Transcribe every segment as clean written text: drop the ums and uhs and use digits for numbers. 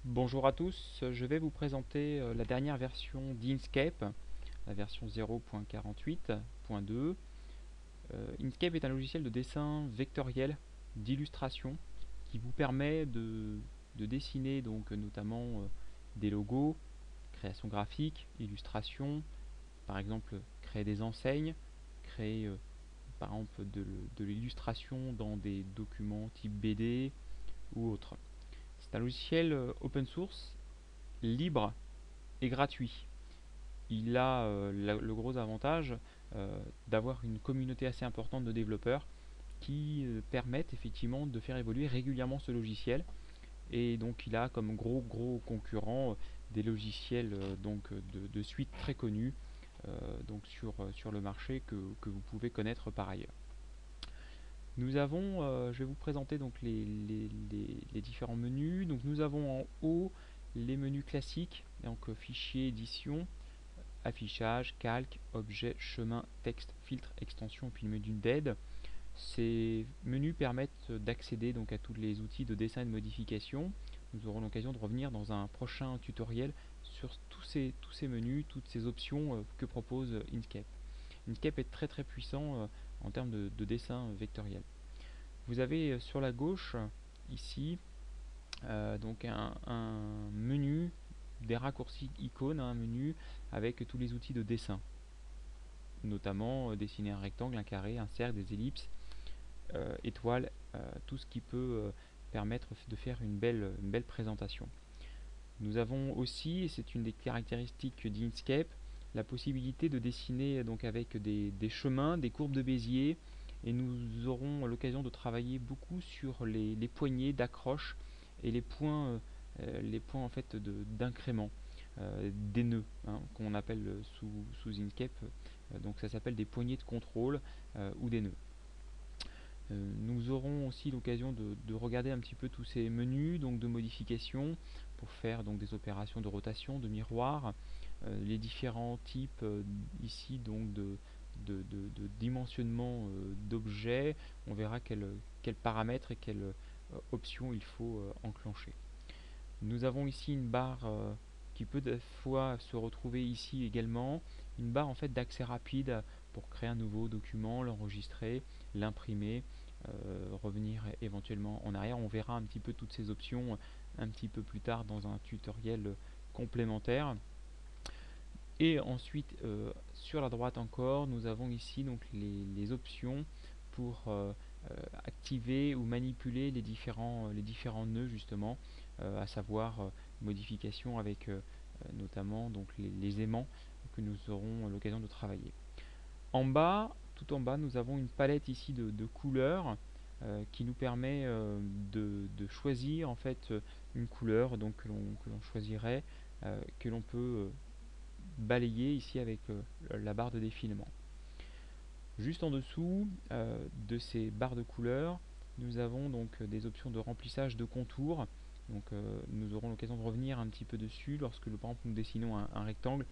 Bonjour à tous, je vais vous présenter la dernière version d'Inkscape, la version 0.48.2. Inkscape est un logiciel de dessin vectoriel, d'illustration, qui vous permet de dessiner donc notamment des logos, création graphique, illustration, par exemple créer des enseignes, créer par exemple de l'illustration dans des documents type BD ou autre. C'est un logiciel open source, libre et gratuit. Il a le gros avantage d'avoir une communauté assez importante de développeurs qui permettent effectivement de faire évoluer régulièrement ce logiciel. Et donc il a comme gros concurrent des logiciels de suite très connus sur le marché que vous pouvez connaître par ailleurs. Nous avons, je vais vous présenter donc les différents menus. Donc nous avons en haut les menus classiques, donc fichier, édition, affichage, calque, objet, chemin, texte, filtre, extension, puis le menu d'aide. Ces menus permettent d'accéder donc à tous les outils de dessin et de modification. Nous aurons l'occasion de revenir dans un prochain tutoriel sur tous ces menus, toutes ces options que propose Inkscape. Inkscape est très puissant en termes de dessin vectoriel. Vous avez sur la gauche ici donc un menu, des raccourcis icônes, un menu avec tous les outils de dessin, notamment dessiner un rectangle, un carré, un cercle, des ellipses, étoiles, tout ce qui peut permettre de faire une belle présentation. Nous avons aussi, et c'est une des caractéristiques d'Inkscape, la possibilité de dessiner donc avec des chemins, des courbes de Bézier, et nous aurons l'occasion de travailler beaucoup sur les poignées d'accroche et les points en fait d'incrément, des nœuds qu'on appelle sous Inkscape. Donc ça s'appelle des poignées de contrôle ou des nœuds. Nous aurons aussi l'occasion de regarder un petit peu tous ces menus donc de modification pour faire donc des opérations de rotation, de miroir, les différents types ici donc de dimensionnement d'objets. On verra quels paramètres et quelles options il faut enclencher. Nous avons ici une barre qui peut des fois se retrouver ici également, une barre en fait d'accès rapide pour créer un nouveau document, l'enregistrer, l'imprimer, revenir éventuellement en arrière. On verra un petit peu toutes ces options un petit peu plus tard dans un tutoriel complémentaire. Et ensuite sur la droite encore, nous avons ici donc les options pour activer ou manipuler les différents nœuds justement, à savoir modification avec notamment donc les aimants que nous aurons l'occasion de travailler. En bas, tout en bas, nous avons une palette ici de couleurs qui nous permet de choisir en fait une couleur donc que l'on choisirait, que l'on peut balayer ici avec la barre de défilement. Juste en dessous de ces barres de couleurs, nous avons donc des options de remplissage de contours. Donc nous aurons l'occasion de revenir un petit peu dessus lorsque par exemple nous dessinons un rectangle.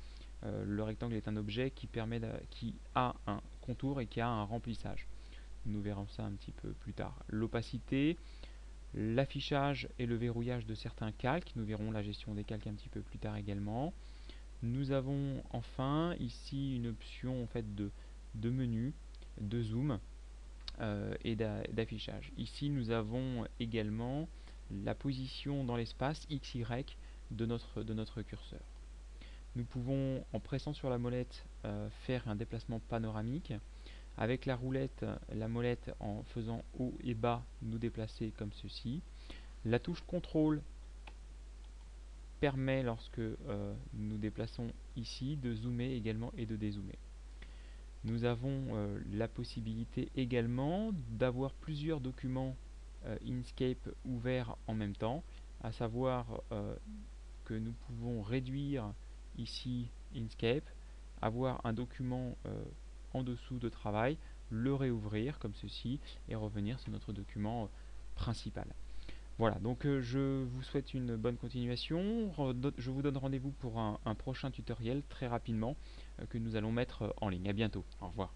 Le rectangle est un objet qui a un contour et qui a un remplissage. Nous verrons ça un petit peu plus tard. L'opacité, l'affichage et le verrouillage de certains calques. Nous verrons la gestion des calques un petit peu plus tard également. Nous avons enfin ici une option en fait de menu, de zoom et d'affichage. Ici nous avons également la position dans l'espace XY de notre curseur. Nous pouvons, en pressant sur la molette, faire un déplacement panoramique. Avec la roulette, la molette, en faisant haut et bas, nous déplacer comme ceci. La touche contrôle permet, lorsque nous déplaçons ici, de zoomer également et de dézoomer. Nous avons la possibilité également d'avoir plusieurs documents Inkscape ouverts en même temps, à savoir que nous pouvons réduire ici Inkscape, avoir un document en dessous de travail, le réouvrir comme ceci et revenir sur notre document principal. Voilà, donc je vous souhaite une bonne continuation. Je vous donne rendez-vous pour un prochain tutoriel très rapidement que nous allons mettre en ligne. À bientôt. Au revoir.